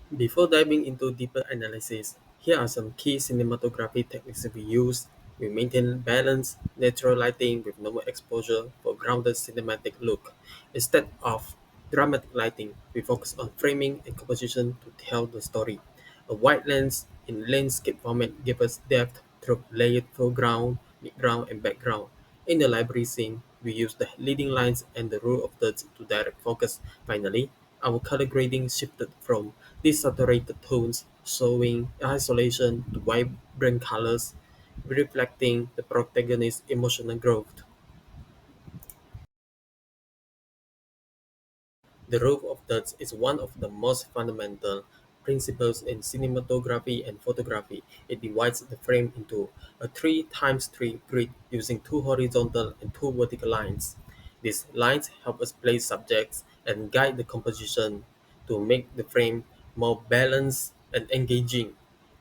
Before diving into deeper analysis, here are some key cinematography techniques we use. We maintain balance, natural lighting with normal exposure for grounded cinematic look. Instead of dramatic lighting, we focus on framing and composition to tell the story. A wide lens in landscape format gives us depth through layered foreground, midground, and background. In the library scene, we use the leading lines and the rule of thirds to direct focus. Finally, our color grading shifted from desaturated tones, showing isolation, to vibrant colors, reflecting the protagonist's emotional growth. The rule of thirds is one of the most fundamental principles in cinematography and photography. It divides the frame into a 3 times 3 grid using two horizontal and two vertical lines. These lines help us place subjects and guide the composition to make the frame more balanced and engaging.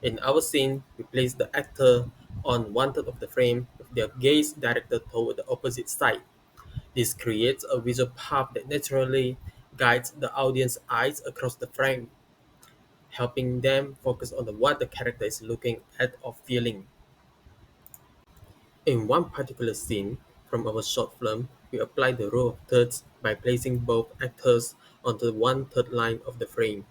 In our scene, we place the actor on one third of the frame with their gaze directed toward the opposite side. This creates a visual path that naturally guides the audience's eyes across the frame, helping them focus on what the character is looking at or feeling. In one particular scene from our short film, we apply the rule of thirds by placing both actors on the one-third line of the frame,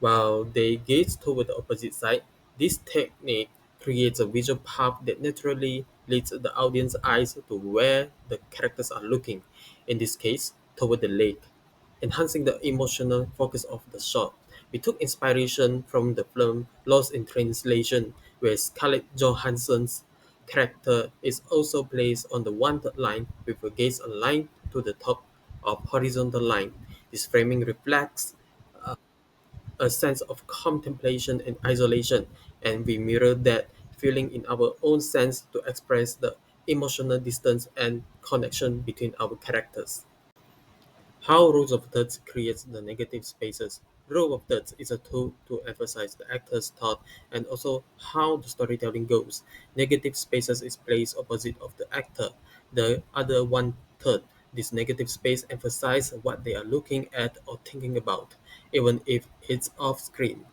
while they gaze toward the opposite side. This technique creates a visual path that naturally leads the audience's eyes to where the characters are looking, in this case, toward the lake, enhancing the emotional focus of the shot. We took inspiration from the film Lost in Translation, where Scarlett Johansson's character is also placed on the one-third line with her gaze aligned to the top of horizontal line. This framing reflects a sense of contemplation and isolation, and we mirror that feeling in our own sense to express the emotional distance and connection between our characters. How rules of thirds creates the negative spaces. Rule of thirds is a tool to emphasize the actor's thought and also how the storytelling goes. Negative spaces is placed opposite of the actor, the other one third. This negative space emphasizes what they are looking at or thinking about, even if it's off screen.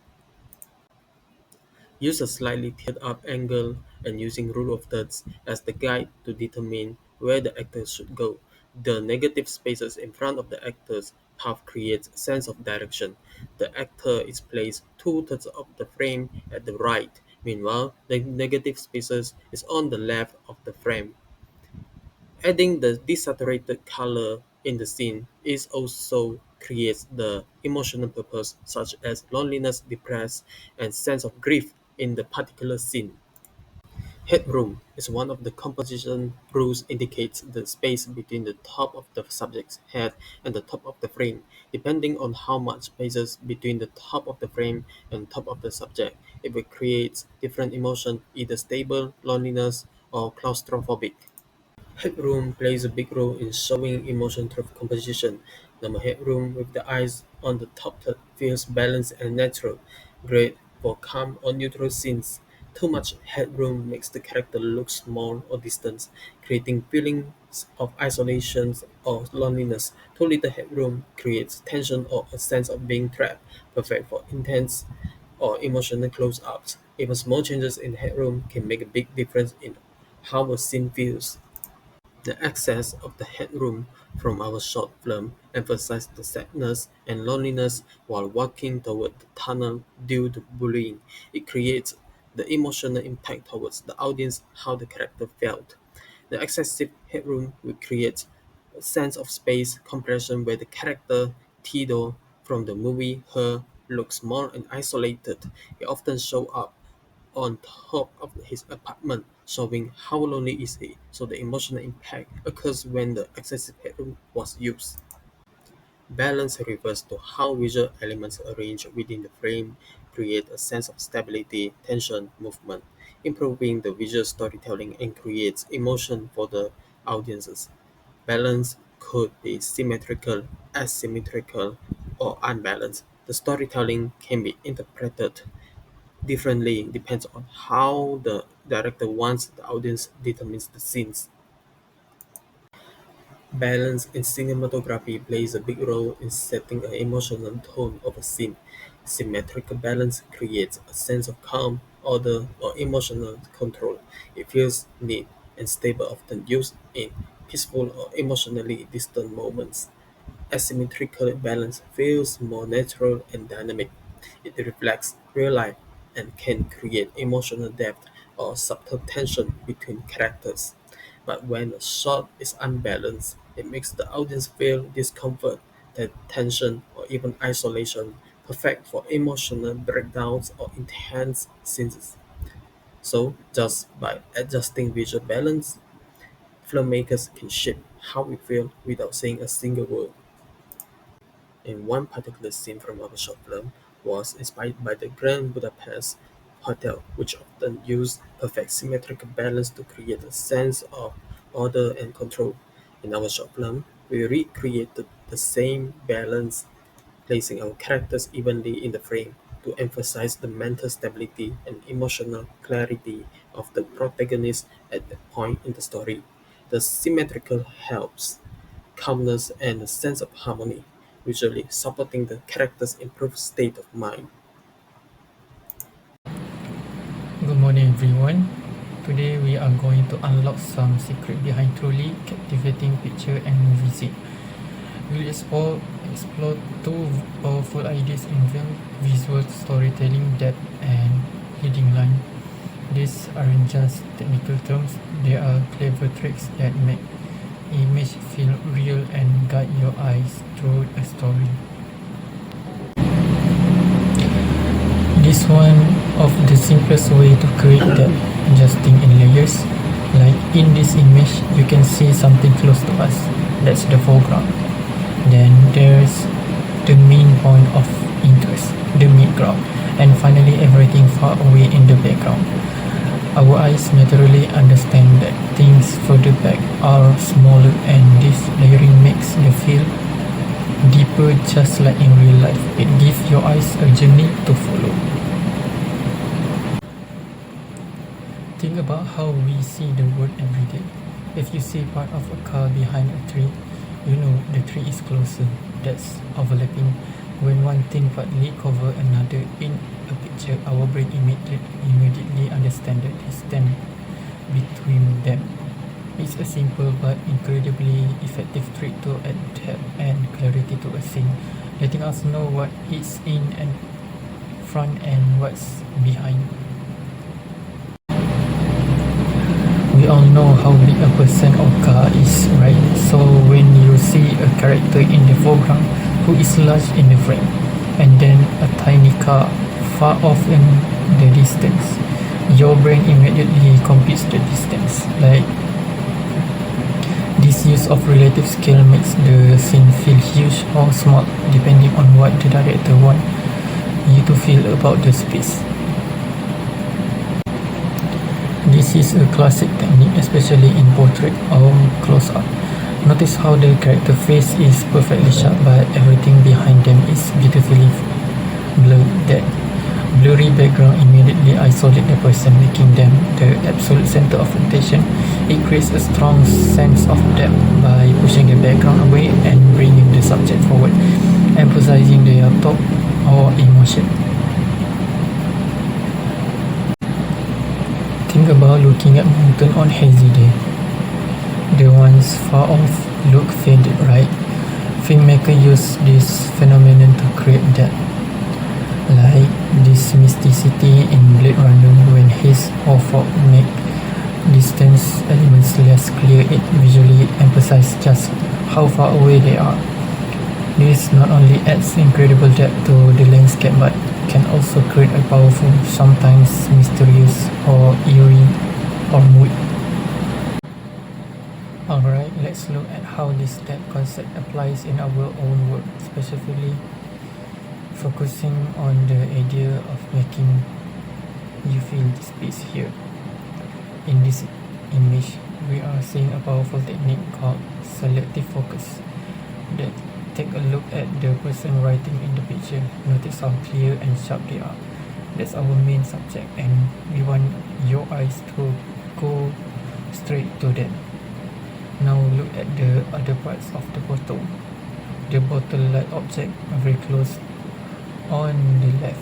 Use a slightly tilted-up angle and using rule of thirds as the guide to determine where the actor should go. The negative spaces in front of the actor's path creates a sense of direction. The actor is placed two-thirds of the frame at the right. Meanwhile, the negative spaces is on the left of the frame. Adding the desaturated color in the scene is also creates the emotional purpose such as loneliness, depress, and sense of grief in the particular scene. Headroom is one of the composition rules indicates the space between the top of the subject's head and the top of the frame. Depending on how much spaces between the top of the frame and top of the subject, it will create different emotion, either stable, loneliness, or claustrophobic. Headroom plays a big role in showing emotion through composition. Normal headroom with the eyes on the top third feels balanced and natural, great for calm or neutral scenes. Too much headroom makes the character look small or distant, creating feelings of isolation or loneliness. Too little headroom creates tension or a sense of being trapped, perfect for intense or emotional close-ups. Even small changes in headroom can make a big difference in how a scene feels. The excess of the headroom from our short film emphasized the sadness and loneliness while walking toward the tunnel due to bullying. It creates the emotional impact towards the audience how the character felt. The excessive headroom will create a sense of space compression where the character Theodore from the movie Her looks small and isolated. He often show up on top of his apartment, showing how lonely is he. So the emotional impact occurs when the excessive headroom was used. Balance refers to how visual elements arranged within the frame create a sense of stability, tension, movement, improving the visual storytelling and creates emotion for the audiences. Balance could be symmetrical, asymmetrical, or unbalanced. The storytelling can be interpreted differently depends on how the director wants the audience determines the scenes. Balance in cinematography plays a big role in setting an emotional tone of a scene. Symmetrical balance creates a sense of calm, order, or emotional control. It feels neat and stable, often used in peaceful or emotionally distant moments. Asymmetrical balance feels more natural and dynamic. It reflects real life and can create emotional depth or subtle tension between characters. But when a shot is unbalanced, it makes the audience feel discomfort, tension, or even isolation, perfect for emotional breakdowns or intense scenes. So, just by adjusting visual balance, filmmakers can shape how we feel without saying a single word. In one particular scene from our short film was inspired by the Grand Budapest Hotel, which often used perfect symmetrical balance to create a sense of order and control. In our short film, we recreated the same balance, placing our characters evenly in the frame to emphasize the mental stability and emotional clarity of the protagonist at that point in the story. The symmetrical helps calmness and a sense of harmony, visually supporting the character's improved state of mind. Good morning, everyone. Today we are going to unlock some secret behind truly captivating picture and movie scene. We'll explore two powerful ideas in film: visual storytelling depth and leading line. These aren't just technical terms; they are clever tricks that make image feel real and guide your eyes through a story. This one of the simplest way to create that adjusting in layers. Like in this image, you can see something close to us. That's the foreground. Then there's the main point of interest, the midground, and finally everything far away in the background. Our eyes naturally understand that things further back are smaller, and this layering makes the feel deeper, just like in real life. It gives your eyes a journey to follow. Think about how we see the world every day. If you see part of a car behind a tree, you know the tree is closer. That's overlapping. When one thing partly covers another in a picture, our brain immediately understands the distance between them. It's a simple but incredibly effective trick to add depth and clarity to a scene, letting us know what is in and front and what's behind. We all know how big a person or car is, right? So when you see a character in the foreground who is large in the frame, and then a tiny car far off in the distance, your brain immediately computes the distance. Like, this use of relative scale makes the scene feel huge or small, depending on what the director wants you to feel about the space. This is a classic technique, especially in portrait or close-up. Notice how the character face is perfectly sharp, but everything behind them is beautifully blurred. That blurry background immediately isolates the person, making them the absolute center of attention. It creates a strong sense of depth by pushing the background away and bringing the subject forward, emphasizing their thought or emotion. Think about looking at mountain on hazy day. The ones far off look faded, right? Filmmaker use this phenomenon to create that, like this mysticity in Blade Runner when haze or fog make distance elements less clear. It visually emphasizes just how far away they are. This not only adds incredible depth to the landscape, but can also create a powerful, sometimes mysterious or eerie or mood. Alright, let's look at how this depth concept applies in our own work, specifically focusing on the idea of making you feel the space here. In this image, we are seeing a powerful technique called selective focus that take a look at the person writing in the picture. Notice how clear and sharp they are. That's our main subject, and we want your eyes to go straight to them. Now look at the other parts of the bottle. The bottle-like object very close on the left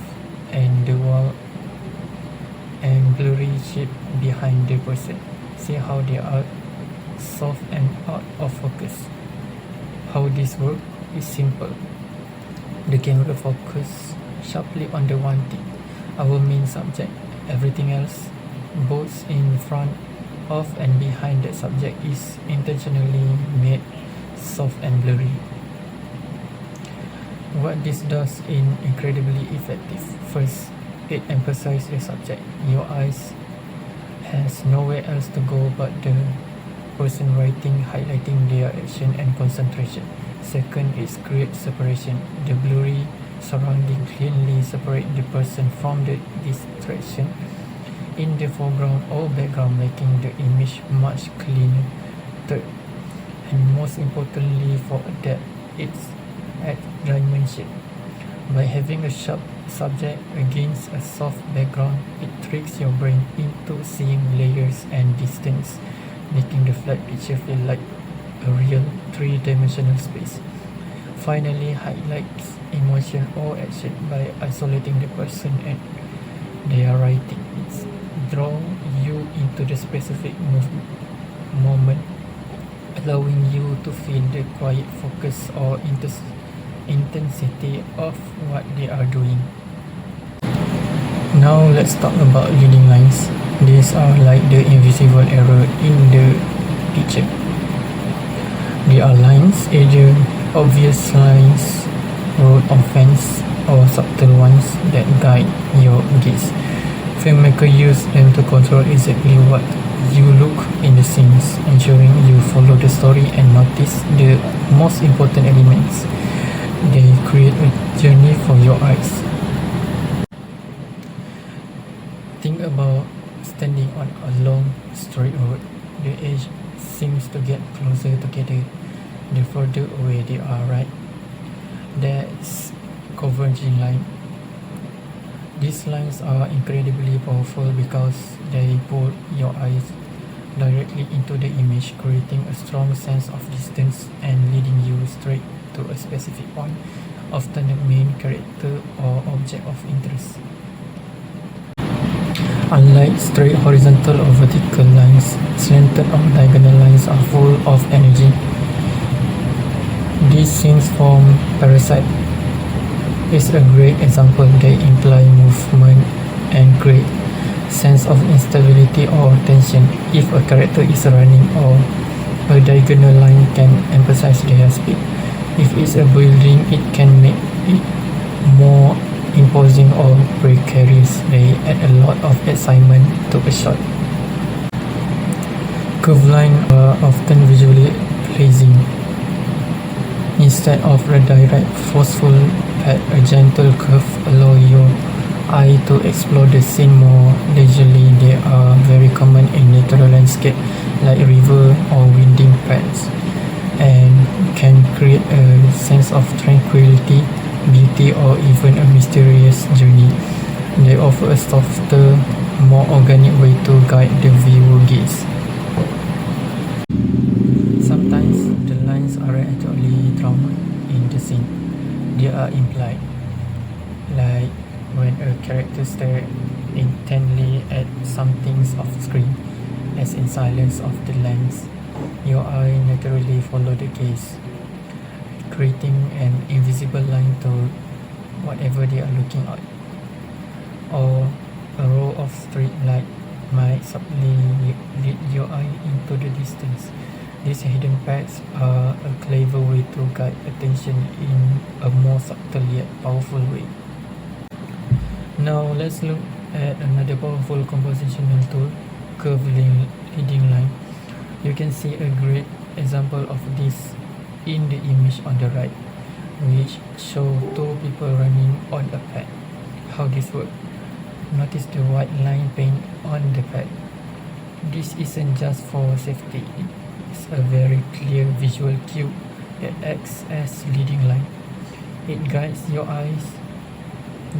and the wall and blurry shape behind the person. See how they are soft and out of focus. How this works is simple. The camera focus sharply on the one thing, our main subject. Everything else, both in front of and behind that subject, is intentionally made soft and blurry. What this does is incredibly effective. First, it emphasizes your subject. Your eyes has nowhere else to go but the person writing, highlighting their action and concentration. Second is create separation. The blurry surrounding cleanly separate the person from the distraction in the foreground or background, making the image much cleaner. Third, and most importantly for that, it's at dimension. By having a sharp subject against a soft background, it tricks your brain into seeing layers and distance, making the flat picture feel like a real three-dimensional space. Finally, highlights emotion or action by isolating the person and their writing. It's draw you into the specific moment, allowing you to feel the quiet focus or intensity of what they are doing. Now let's talk about leading lines. These are like the invisible arrow in the picture. They are lines, either obvious lines, road of fence, or subtle ones that guide your gaze. Filmmakers use them to control exactly what you look in the scenes, ensuring you follow the story and notice the most important elements. They create a journey for your eyes. Think about standing on a long straight road. The edge seems to get closer together the further away they are, right? That's converging line. These lines are incredibly powerful because they pull your eyes directly into the image, creating a strong sense of distance and leading you straight to a specific point, often the main character or object of interest. Unlike straight horizontal or vertical lines, slanted or diagonal lines are full of energy. These scenes from Parasite is a great example. They imply movement and create sense of instability or tension. If a character is running, or a diagonal line can emphasize their speed. If it's a building, it can make it more imposing or precarious. They add a lot of excitement to a shot. Curved lines are often visually pleasing. Instead of a direct, forceful path, a gentle curve allows your eye to explore the scene more leisurely. They are very common in natural landscape like river or winding paths, and can create a sense of tranquility, beauty, or even a mysterious journey. They offer a softer, more organic way to guide the viewer gaze. Sometimes the lines aren't actually drawn in the scene, they are implied, like when a character stares intently at something off screen, as in Silence of the Lambs. Your eye naturally follows the gaze, creating an invisible line to whatever they are looking at. Or a row of street lights might subtly lead your eye into the distance. These hidden paths are a clever way to guide attention in a more subtle yet powerful way. Now let's look at another powerful compositional tool, curved leading line. You can see a great example of this in the image on the right, which shows two people running on a path. How this works? Notice the white line paint on the path. This isn't just for safety, it's a very clear visual cue that acts as leading line. It guides your eyes.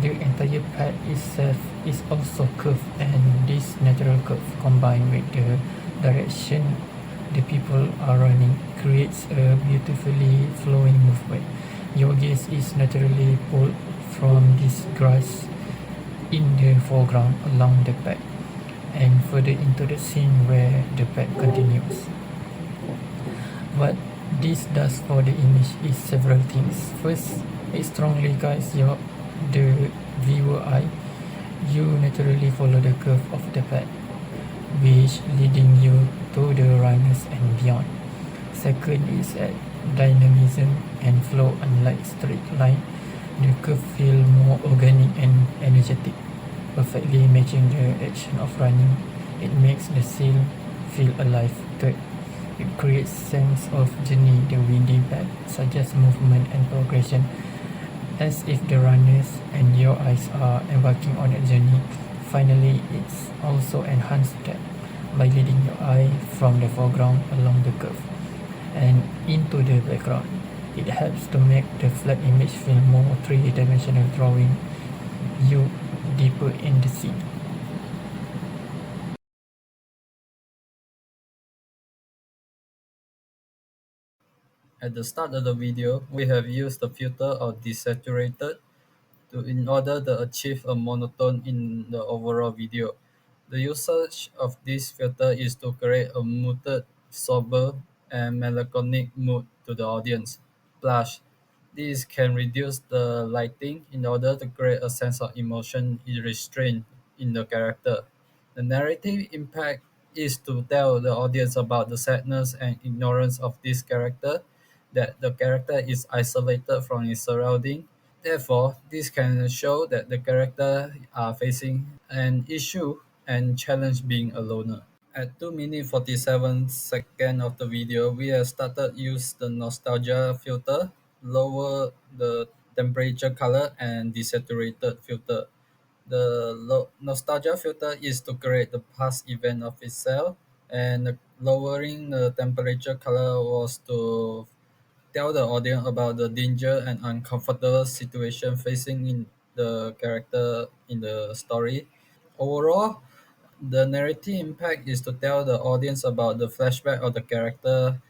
The entire path itself is also curved, and this natural curve combined with the direction the people are running creates a beautifully flowing movement. Your gaze is naturally pulled from this grass in the foreground along the path and further into the scene where the path continues. What this does for the image is several things. First, it strongly guides the viewer eye. You naturally follow the curve of the path, which leading you to the runners and beyond. Second is at dynamism and flow. Unlike straight line, the curve feel more organic and energetic, perfectly matching the action of running. It makes the scene feel alive. Third, it creates sense of journey. The windy path suggests movement and progression, as if the runners and your eyes are embarking on a journey. Finally, it's also enhanced that by leading your eye from the foreground along the curve and into the background. It helps to make the flat image feel more three-dimensional, drawing you deeper in the scene. At the start of the video, we have used the filter of desaturated in order to achieve a monotone in the overall video. The usage of this filter is to create a muted, sober, and melancholic mood to the audience. Plus, this can reduce the lighting in order to create a sense of emotion and restraint in the character. The narrative impact is to tell the audience about the sadness and ignorance of this character, that the character is isolated from his surrounding. Therefore, this can show that the character are facing an issue and challenge being a loner. At 2 minutes 47 seconds of the video, we have started use the nostalgia filter, lower the temperature color and desaturated filter. The nostalgia filter is to create the past event of itself, and lowering the temperature color was to tell the audience about the danger and uncomfortable situation facing in the character in the story. Overall, the narrative impact is to tell the audience about the flashback of the character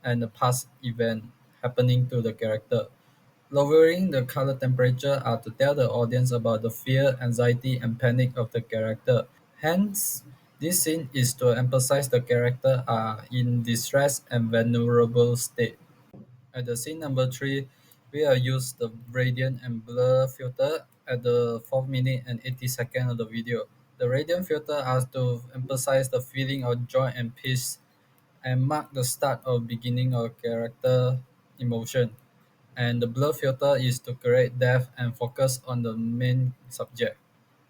and the past event happening to the character. Lowering the color temperature are to tell the audience about the fear, anxiety, and panic of the character. Hence, this scene is to emphasize the character are in distress and vulnerable state. At the scene number 3, we have used the radiant and blur filter at the 4 minute and 80 second of the video. The radiant filter has to emphasize the feeling of joy and peace and mark the start or beginning of character emotion. And the blur filter is to create depth and focus on the main subject.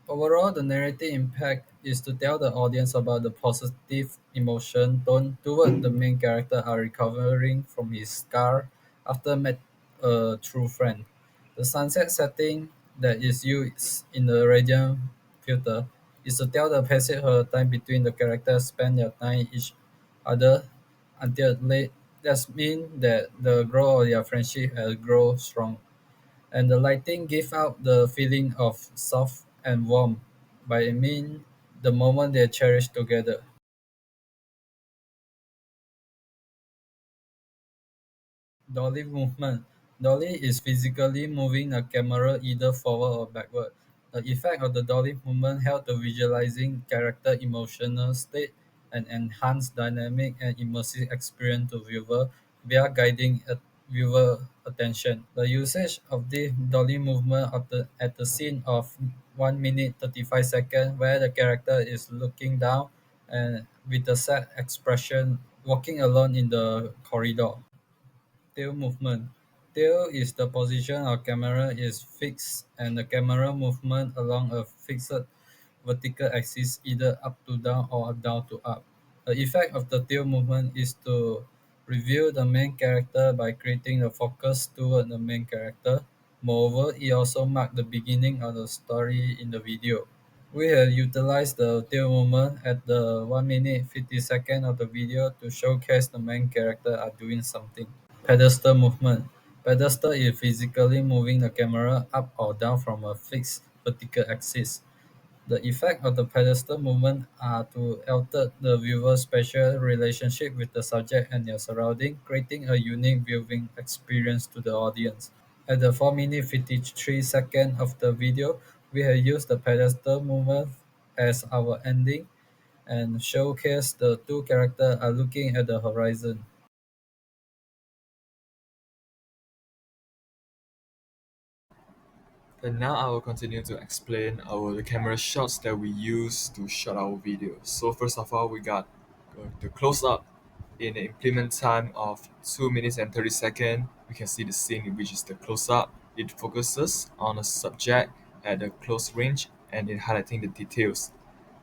Overall, the narrative impact is to tell the audience about the positive emotion tone toward the main character are recovering from his scar after met a true friend. The sunset setting that is used in the radiant filter is to tell the passage of time between the characters spend their time each other until late. That means that the growth of their friendship has grown strong, and the lighting give out the feeling of soft and warm by mean the moment they cherish together. Dolly movement. Dolly is physically moving a camera either forward or backward. The effect of the dolly movement help the visualizing character emotional state and enhance dynamic and immersive experience to viewer via guiding viewer attention. The usage of the dolly movement at the scene of 1 minute 35 seconds where the character is looking down and with a sad expression walking alone in the corridor. Tail movement. Tail is the position of camera is fixed and the camera movement along a fixed vertical axis either up to down or down to up. The effect of the tail movement is to reveal the main character by creating a focus toward the main character. Moreover, it also marks the beginning of the story in the video. We have utilized the tail movement at the 1 minute 50 second of the video to showcase the main character are doing something. Pedestal movement. Pedestal is physically moving the camera up or down from a fixed vertical axis. The effect of the pedestal movement are to alter the viewer's spatial relationship with the subject and their surrounding, creating a unique viewing experience to the audience. At the 4 minute 53 second of the video, we have used the pedestal movement as our ending and showcase the two characters are looking at the horizon. And now I will continue to explain the camera shots that we use to shot our video. So first of all, we got the close-up in the implement time of 2 minutes and 30 seconds. We can see the scene which is the close-up. It focuses on a subject at a close range and it highlighting the details.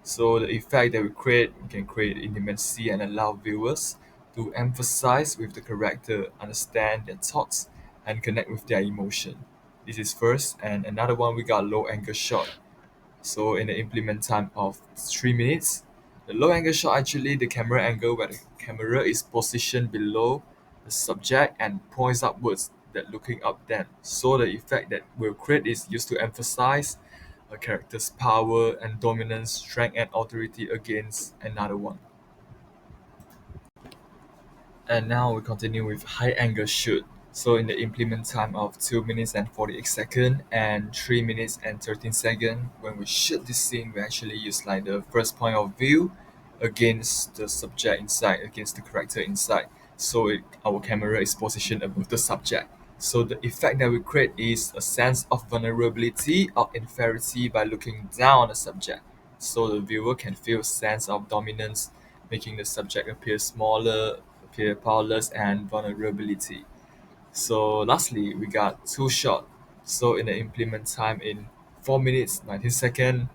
So the effect that we can create intimacy and allow viewers to emphasize with the character, understand their thoughts, and connect with their emotion. This is first, and another one we got low angle shot. So in the implement time of 3 minutes, the low angle shot actually the camera angle where the camera is positioned below the subject and points upwards that looking up then. So the effect that will create is used to emphasize a character's power and dominance, strength and authority against another one. And now we continue with high angle shoot. So in the implement time of 2 minutes and 48 seconds and 3 minutes and 13 seconds, when we shoot this scene, we actually use like the first point of view against the subject inside, against the character inside. So our camera is positioned above the subject. So the effect that we create is a sense of vulnerability or inferiority by looking down on the subject. So the viewer can feel a sense of dominance, making the subject appear smaller, appear powerless, and vulnerability. So lastly, we got two shot. So in the implement time in 4 minutes 19 seconds,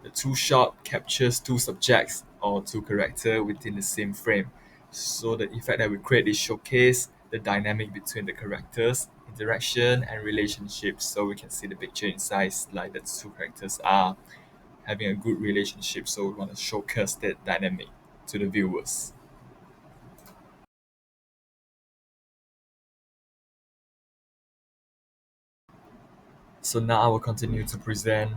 the two shot captures two subjects or two characters within the same frame. So the effect that we create is showcase the dynamic between the characters, interaction and relationships. So we can see the picture inside like the two characters are having a good relationship. So we want to showcase that dynamic to the viewers. So now I will continue to present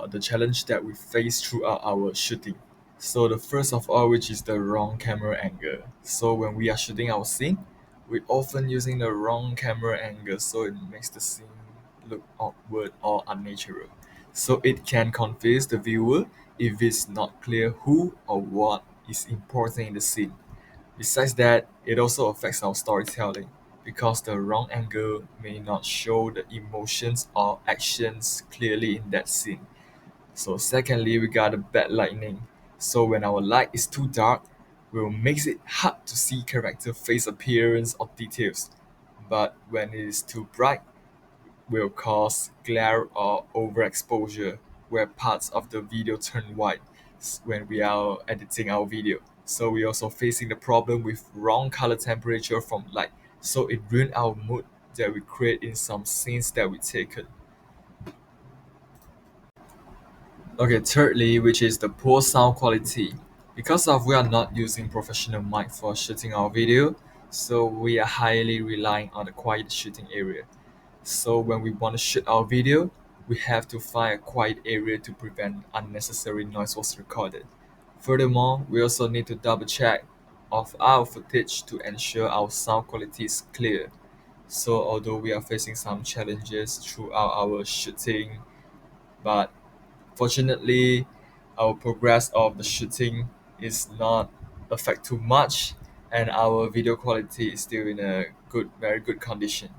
the challenge that we face throughout our shooting. So the first of all, which is the wrong camera angle. So when we are shooting our scene, we often using the wrong camera angle, so it makes the scene look awkward or unnatural. So it can confuse the viewer if it's not clear who or what is important in the scene. Besides that, it also affects our storytelling because the wrong angle may not show the emotions or actions clearly in that scene. So secondly, we got a bad lighting. So when our light is too dark, will makes it hard to see character face appearance or details. But when it is too bright, will cause glare or overexposure, where parts of the video turn white when we are editing our video. So we also facing the problem with wrong color temperature from light. So it ruin our mood that we create in some scenes that we taken. Okay, thirdly, which is the poor sound quality. Because of we are not using professional mic for shooting our video, so we are highly relying on a quiet shooting area. So when we want to shoot our video, we have to find a quiet area to prevent unnecessary noise was recorded. Furthermore, we also need to double check of our footage to ensure our sound quality is clear. So although we are facing some challenges throughout our shooting, but fortunately our progress of the shooting is not affect too much and our video quality is still in a very good condition.